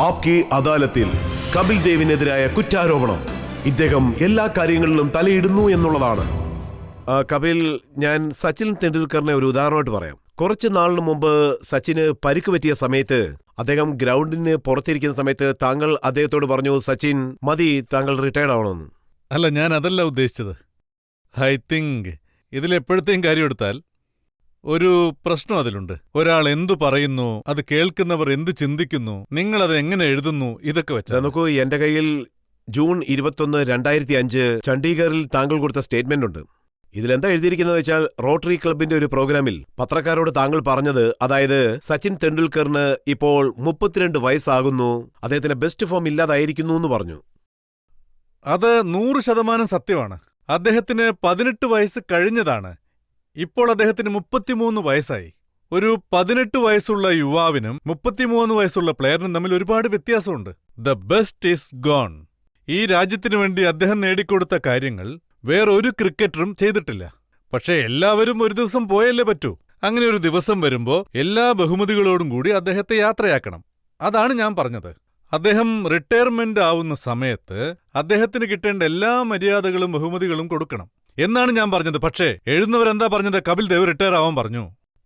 ആപ്കി അദാലത്തിൽ കപിൽ ദേവിനെതിരായ കുറ്റാരോപണം. ഇദ്ദേഹം എല്ലാ കാര്യങ്ങളിലും തലയിടുന്നു എന്നുള്ളതാണ്. കപിൽ, ഞാൻ സച്ചിൻ തെണ്ടുൽക്കറിനെ ഒരു ഉദാഹരണമായിട്ട് പറയാം. കുറച്ച് നാളിന് മുമ്പ് സച്ചിന് പരിക്ക് പറ്റിയ സമയത്ത് അദ്ദേഹം ഗ്രൗണ്ടിന് പുറത്തിരിക്കുന്ന സമയത്ത് താങ്കൾ അദ്ദേഹത്തോട് പറഞ്ഞു, സച്ചിൻ മതി, താങ്കൾ റിട്ടയർഡ് ആവണമെന്ന്. അല്ല, ഞാൻ അതല്ല ഉദ്ദേശിച്ചത്. ഐ തിങ്ക് ഇതിലെപ്പോഴത്തെയും കാര്യം എടുത്താൽ ഒരു പ്രശ്നം അതിലുണ്ട്. ഒരാൾ എന്തു പറയുന്നു, അത് കേൾക്കുന്നവർ എന്ത് ചിന്തിക്കുന്നു, നിങ്ങളത് എങ്ങനെ എഴുതുന്നു, ഇതൊക്കെ വെച്ചാൽ നോക്കൂ, എന്റെ കയ്യിൽ ജൂൺ 21, 2005 ചണ്ഡീഗറിൽ താങ്കൾ കൊടുത്ത സ്റ്റേറ്റ്മെന്റ് ഉണ്ട്. ഇതിലെന്താ എഴുതിയിരിക്കുന്നത് വെച്ചാൽ, റോട്ടറി ക്ലബിന്റെ ഒരു പ്രോഗ്രാമിൽ പത്രക്കാരോട് താങ്കൾ പറഞ്ഞത്, അതായത് സച്ചിൻ തെണ്ടുൽക്കറിന് ഇപ്പോൾ 32 വയസ്സാകുന്നു, അദ്ദേഹത്തിന് ബെസ്റ്റ് ഫോം ഇല്ലാതായിരിക്കുന്നു എന്ന് പറഞ്ഞു. അത് 100% സത്യമാണ്. അദ്ദേഹത്തിന് 18 വയസ്സ് കഴിഞ്ഞതാണ്. ഇപ്പോൾ അദ്ദേഹത്തിന് 33 വയസ്സായി. ഒരു 18 വയസ്സുള്ള യുവാവിനും 33 വയസ്സുള്ള പ്ലെയറിനും തമ്മിൽ ഒരുപാട് വ്യത്യാസമുണ്ട്. The best is gone. ഈ രാജ്യത്തിനു വേണ്ടി അദ്ദേഹം നേടിക്കൊടുത്ത കാര്യങ്ങൾ വേറൊരു ക്രിക്കറ്ററും ചെയ്തിട്ടില്ല. പക്ഷേ എല്ലാവരും ഒരു ദിവസം പോയല്ലേ പറ്റൂ. അങ്ങനെ ഒരു ദിവസം വരുമ്പോ എല്ലാ ബഹുമതികളോടും കൂടി അദ്ദേഹത്തെ യാത്രയാക്കണം. അതാണ് ഞാൻ പറഞ്ഞത്. അദ്ദേഹം റിട്ടയർമെന്റ് ആവുന്ന സമയത്ത് അദ്ദേഹത്തിന് കിട്ടേണ്ട എല്ലാ മര്യാദകളും ബഹുമതികളും കൊടുക്കണം എന്നാണ് ഞാൻ പറഞ്ഞത്. പക്ഷേ എഴുതുന്നവരെന്താ പറഞ്ഞത്? കപിൽ ദേവ് റിട്ടയർ ആവാൻ പറഞ്ഞു.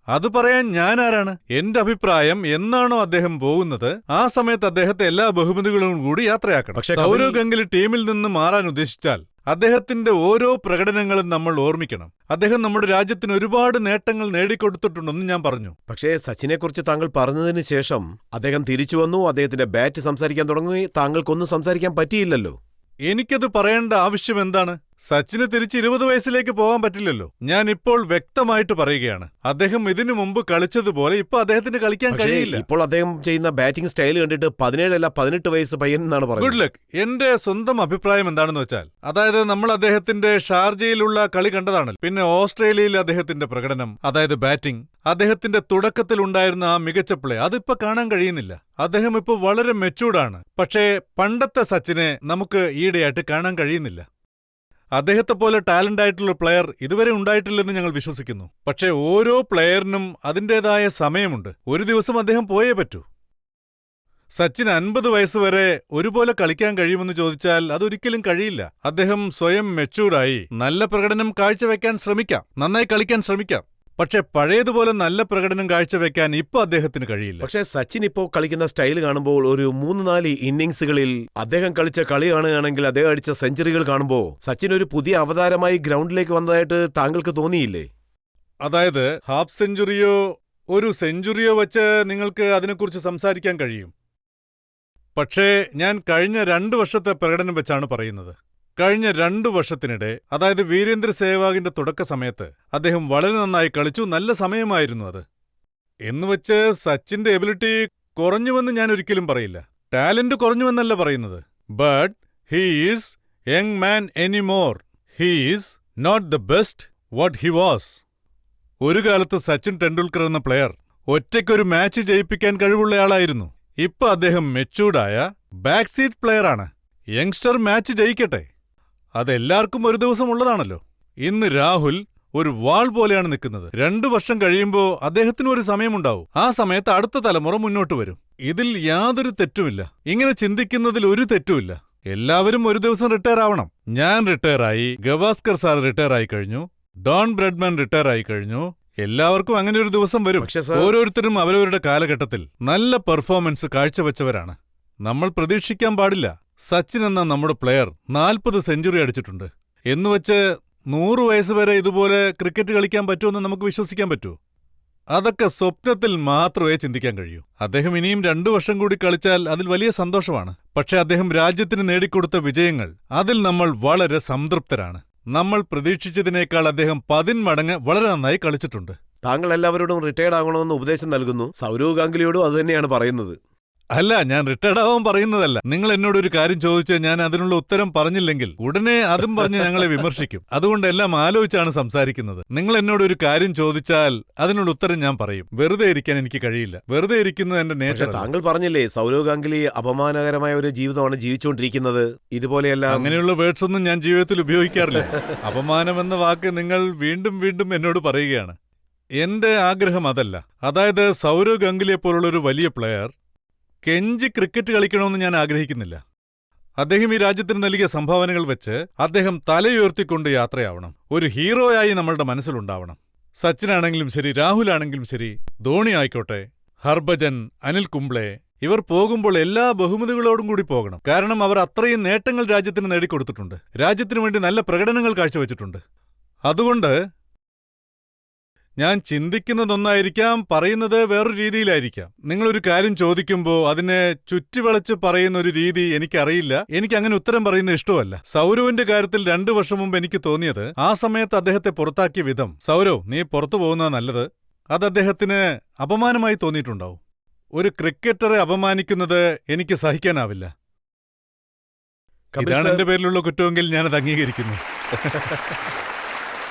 അത് പറയാൻ ഞാൻ ആരാണ്? എന്റെ അഭിപ്രായം, എന്നാണോ അദ്ദേഹം പോകുന്നത് ആ സമയത്ത് അദ്ദേഹത്തെ എല്ലാ ബഹുമതികളും കൂടി യാത്രയാക്കണം. പക്ഷേ സൗരവ് ഗംഗുലി ടീമിൽ നിന്ന് മാറാൻ ഉദ്ദേശിച്ചാൽ അദ്ദേഹത്തിന്റെ ഓരോ പ്രകടനങ്ങളും നമ്മൾ ഓർമ്മിക്കണം. അദ്ദേഹം നമ്മുടെ രാജ്യത്തിന് ഒരുപാട് നേട്ടങ്ങൾ നേടിക്കൊടുത്തിട്ടുണ്ടെന്ന് ഞാൻ പറഞ്ഞു. പക്ഷേ സച്ചിനെക്കുറിച്ച് താങ്കൾ പറഞ്ഞതിന് ശേഷം അദ്ദേഹം തിരിച്ചു വന്നു, അദ്ദേഹത്തിന്റെ ബാറ്റ് സംസാരിക്കാൻ തുടങ്ങി, താങ്കൾക്കൊന്നും സംസാരിക്കാൻ പറ്റിയില്ലല്ലോ. എനിക്കത് പറയേണ്ട ആവശ്യം എന്താണ്? സച്ചിന് തിരിച്ച് 20 വയസ്സിലേക്ക് പോകാൻ പറ്റില്ലല്ലോ. ഞാൻ ഇപ്പോൾ വ്യക്തമായിട്ട് പറയുകയാണ്, അദ്ദേഹം ഇതിനു മുമ്പ് കളിച്ചതുപോലെ ഇപ്പൊ അദ്ദേഹത്തിന് കളിക്കാൻ കഴിയില്ല. ഇപ്പോൾ അദ്ദേഹം ചെയ്യുന്ന ബാറ്റിംഗ് സ്റ്റൈൽ കണ്ടിട്ട് 17 അല്ല 18 വയസ്സ് പയ്യൻ എന്നാണ് പറയുന്നത്. Good luck. എന്റെ സ്വന്തം അഭിപ്രായം എന്താണെന്ന് വെച്ചാൽ, അതായത് നമ്മൾ അദ്ദേഹത്തിന്റെ ഷാർജയിലുള്ള കളി കണ്ടതാണല്ലോ. പിന്നെ ഓസ്ട്രേലിയയിൽ അദ്ദേഹത്തിന്റെ പ്രകടനം, അതായത് ബാറ്റിംഗ്, അദ്ദേഹത്തിന്റെ തുടക്കത്തിൽ ഉണ്ടായിരുന്ന ആ മികച്ച പ്ലേ, അതിപ്പോ കാണാൻ കഴിയുന്നില്ല. അദ്ദേഹം ഇപ്പോൾ വളരെ മെച്ചൂർഡാണ്. പക്ഷേ പണ്ടത്തെ സച്ചിനെ നമുക്ക് ഈയിടെയായിട്ട് കാണാൻ കഴിയുന്നില്ല. അദ്ദേഹത്തെ പോലെ ടാലന്റ് ആയിട്ടുള്ള പ്ലെയർ ഇതുവരെ ഉണ്ടായിട്ടില്ലെന്ന് ഞങ്ങൾ വിശ്വസിക്കുന്നു. പക്ഷേ ഓരോ പ്ലെയറിനും അതിൻ്റെതായ സമയമുണ്ട്. ഒരു ദിവസം അദ്ദേഹം പോയേ പറ്റൂ. സച്ചിന് 50 വയസ്സ് വരെ ഒരുപോലെ കളിക്കാൻ കഴിയുമെന്ന് ചോദിച്ചാൽ അതൊരിക്കലും കഴിയില്ല. അദ്ദേഹം സ്വയം മെച്ചൂർഡായി നല്ല പ്രകടനം കാഴ്ചവെക്കാൻ ശ്രമിക്കാം, നന്നായി കളിക്കാൻ ശ്രമിക്കാം. പക്ഷെ പഴയതുപോലെ നല്ല പ്രകടനം കാഴ്ചവെക്കാൻ ഇപ്പൊ അദ്ദേഹത്തിന് കഴിയില്ല. പക്ഷേ സച്ചിൻ ഇപ്പോൾ കളിക്കുന്ന സ്റ്റൈൽ കാണുമ്പോൾ, ഒരു 3-4 ഇന്നിംഗ്സുകളിൽ അദ്ദേഹം കളിച്ച കളി കാണുകയാണെങ്കിൽ, അദ്ദേഹം അടിച്ച സെഞ്ചുറികൾ കാണുമ്പോൾ സച്ചിൻ ഒരു പുതിയ അവതാരമായി ഗ്രൗണ്ടിലേക്ക് വന്നതായിട്ട് താങ്കൾക്ക് തോന്നിയില്ലേ? അതായത് ഹാഫ് സെഞ്ചുറിയോ ഒരു സെഞ്ചുറിയോ വെച്ച് നിങ്ങൾക്ക് അതിനെക്കുറിച്ച് സംസാരിക്കാൻ കഴിയും. പക്ഷേ ഞാൻ കഴിഞ്ഞ 2 വർഷത്തെ പ്രകടനം വെച്ചാണ് പറയുന്നത്. കഴിഞ്ഞ 2 വർഷത്തിനിടെ, അതായത് വീരേന്ദ്ര സേവാഗിന്റെ തുടക്ക സമയത്ത് അദ്ദേഹം വളരെ നന്നായി കളിച്ചു. നല്ല സമയമായിരുന്നു അത്. എന്നുവെച്ച് സച്ചിന്റെ എബിലിറ്റി കുറഞ്ഞുവെന്ന് ഞാൻ ഒരിക്കലും പറയില്ല. ടാലന്റ് കുറഞ്ഞുവെന്നല്ല പറയുന്നത്. But he is young man anymore. He is not the best what he was. ഒരു കാലത്ത് സച്ചിൻ ടെണ്ടുൽക്കർ എന്ന പ്ലെയർ ഒറ്റയ്ക്കൊരു മാച്ച് ജയിപ്പിക്കാൻ കഴിവുള്ളയാളായിരുന്നു. ഇപ്പൊ അദ്ദേഹം മെച്ചൂർഡായ ബാക്ക് സീറ്റ് പ്ലെയറാണ്. യങ്സ്റ്റർ മാച്ച് ജയിക്കട്ടെ, അതെല്ലാവർക്കും ഒരു ദിവസം ഉള്ളതാണല്ലോ. ഇന്ന് രാഹുൽ ഒരു വാൾ പോലെയാണ് നിൽക്കുന്നത്. 2 വർഷം കഴിയുമ്പോൾ അദ്ദേഹത്തിന് ഒരു സമയമുണ്ടാവും. ആ സമയത്ത് അടുത്ത തലമുറ മുന്നോട്ട് വരും. ഇതിൽ യാതൊരു തെറ്റുമില്ല. ഇങ്ങനെ ചിന്തിക്കുന്നതിൽ ഒരു തെറ്റുമില്ല. എല്ലാവരും ഒരു ദിവസം റിട്ടയർ ആവണം. ഞാൻ റിട്ടയർ ആയി, ഗവാസ്കർ സാർ റിട്ടയർ ആയി കഴിഞ്ഞു, ഡോൺ ബ്രെഡ്മാൻ റിട്ടയർ ആയി കഴിഞ്ഞു. എല്ലാവർക്കും അങ്ങനെ ഒരു ദിവസം വരും. ഓരോരുത്തരും അവരവരുടെ കാലഘട്ടത്തിൽ നല്ല പെർഫോമൻസ് കാഴ്ചവെച്ചവരാണ്. നമ്മൾ പ്രതീക്ഷിക്കാൻ പാടില്ല, സച്ചിൻ എന്ന നമ്മുടെ പ്ലെയർ 40 സെഞ്ചുറി അടിച്ചിട്ടുണ്ട് എന്നുവെച്ച് 100 വയസ്സ് വരെ ഇതുപോലെ ക്രിക്കറ്റ് കളിക്കാൻ പറ്റുമെന്ന് നമുക്ക് വിശ്വസിക്കാൻ പറ്റുമോ? അതൊക്കെ സ്വപ്നത്തിൽ മാത്രമേ ചിന്തിക്കാൻ കഴിയൂ. അദ്ദേഹം ഇനിയും 2 വർഷം കൂടി കളിച്ചാൽ അതിൽ വലിയ സന്തോഷമാണ്. പക്ഷെ അദ്ദേഹം രാജ്യത്തിന് നേടിക്കൊടുത്ത വിജയങ്ങൾ, അതിൽ നമ്മൾ വളരെ സംതൃപ്തരാണ്. നമ്മൾ പ്രതീക്ഷിച്ചതിനേക്കാൾ അദ്ദേഹം 10 മടങ്ങ് വളരെ നന്നായി കളിച്ചിട്ടുണ്ട്. താങ്കൾ എല്ലാവരോടും റിട്ടയർഡ് ആകണമെന്ന് ഉപദേശം നൽകുന്നു. സൗരവ് ഗാംഗുലിയോടും അതുതന്നെയാണ് പറയുന്നത്. അല്ല, ഞാൻ റിട്ടയർഡ് ആവാൻ പറയുന്നതല്ല. നിങ്ങൾ എന്നോടൊരു കാര്യം ചോദിച്ചാൽ ഞാൻ അതിനുള്ള ഉത്തരം പറഞ്ഞില്ലെങ്കിൽ ഉടനെ അതും പറഞ്ഞ് ഞങ്ങളെ വിമർശിക്കും. അതുകൊണ്ട് എല്ലാം ആലോചിച്ചാണ് സംസാരിക്കുന്നത്. നിങ്ങൾ എന്നോടൊരു കാര്യം ചോദിച്ചാൽ അതിനുള്ള ഉത്തരം ഞാൻ പറയും. വെറുതെ ഇരിക്കാൻ എനിക്ക് കഴിയില്ല. വെറുതെ ഇരിക്കുന്നത് എന്റെ നേച്ചർ. താങ്കൾ പറഞ്ഞില്ലേ, സൗരവ് ഗാംഗുലി അപമാനകരമായ ഒരു ജീവിതമാണ് ജീവിച്ചുകൊണ്ടിരിക്കുന്നത്. ഇതുപോലെയല്ല, അങ്ങനെയുള്ള വേർഡ്സ് ഒന്നും ഞാൻ ജീവിതത്തിൽ ഉപയോഗിക്കാറില്ല. അപമാനം എന്ന വാക്ക് നിങ്ങൾ വീണ്ടും വീണ്ടും എന്നോട് പറയുകയാണ്. എന്റെ ആഗ്രഹം അതല്ല. അതായത് സൗരവ് ഗാംഗുലിയെ പോലുള്ളൊരു വലിയ പ്ലെയർ കെഞ്ചി ക്രിക്കറ്റ് കളിക്കണമെന്ന് ഞാൻ ആഗ്രഹിക്കുന്നില്ല. അദ്ദേഹം ഈ രാജ്യത്തിന് നൽകിയ സംഭാവനകൾ വെച്ച് അദ്ദേഹം തലയുയർത്തിക്കൊണ്ട് യാത്രയാവണം. ഒരു ഹീറോയായി നമ്മളുടെ മനസ്സിലുണ്ടാവണം. സച്ചിനാണെങ്കിലും ശരി, രാഹുലാണെങ്കിലും ശരി, ധോണി ആയിക്കോട്ടെ, ഹർഭജൻ, അനിൽ കുംബ്ലെ, ഇവർ പോകുമ്പോൾ എല്ലാ ബഹുമതികളോടും കൂടി പോകണം. കാരണം അവർ അത്രയും നേട്ടങ്ങൾ രാജ്യത്തിന് നേടിക്കൊടുത്തിട്ടുണ്ട്. രാജ്യത്തിനു വേണ്ടി നല്ല പ്രകടനങ്ങൾ കാഴ്ചവെച്ചിട്ടുണ്ട്. അതുകൊണ്ട് ഞാൻ ചിന്തിക്കുന്നതൊന്നായിരിക്കാം, പറയുന്നത് വേറൊരു രീതിയിലായിരിക്കാം. നിങ്ങളൊരു കാര്യം ചോദിക്കുമ്പോൾ അതിനെ ചുറ്റിവളച്ച് പറയുന്ന ഒരു രീതി എനിക്കറിയില്ല. എനിക്ക് അങ്ങനെ ഉത്തരം പറയുന്നത് ഇഷ്ടമല്ല. സൗരവിന്റെ കാര്യത്തിൽ 2 വർഷം മുമ്പ് എനിക്ക് തോന്നിയത്, ആ സമയത്ത് അദ്ദേഹത്തെ പുറത്താക്കിയ വിധം, സൗരവ് നീ പുറത്തു പോകുന്നത് നല്ലത്, അത് അദ്ദേഹത്തിന് അപമാനമായി തോന്നിയിട്ടുണ്ടാവും. ഒരു ക്രിക്കറ്ററെ അപമാനിക്കുന്നത് എനിക്ക് സഹിക്കാനാവില്ല. കപിൽ ഇതാണ് സർ, എന്റെ പേരിലുള്ള കുറ്റമെങ്കിൽ ഞാനത് അംഗീകരിക്കുന്നു.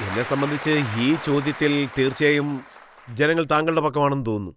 എന്നെ സംബന്ധിച്ച് ഈ ചോദ്യത്തിൽ തീർച്ചയായും ജനങ്ങൾ താങ്കളുടെ പക്കമാണെന്ന് തോന്നുന്നു.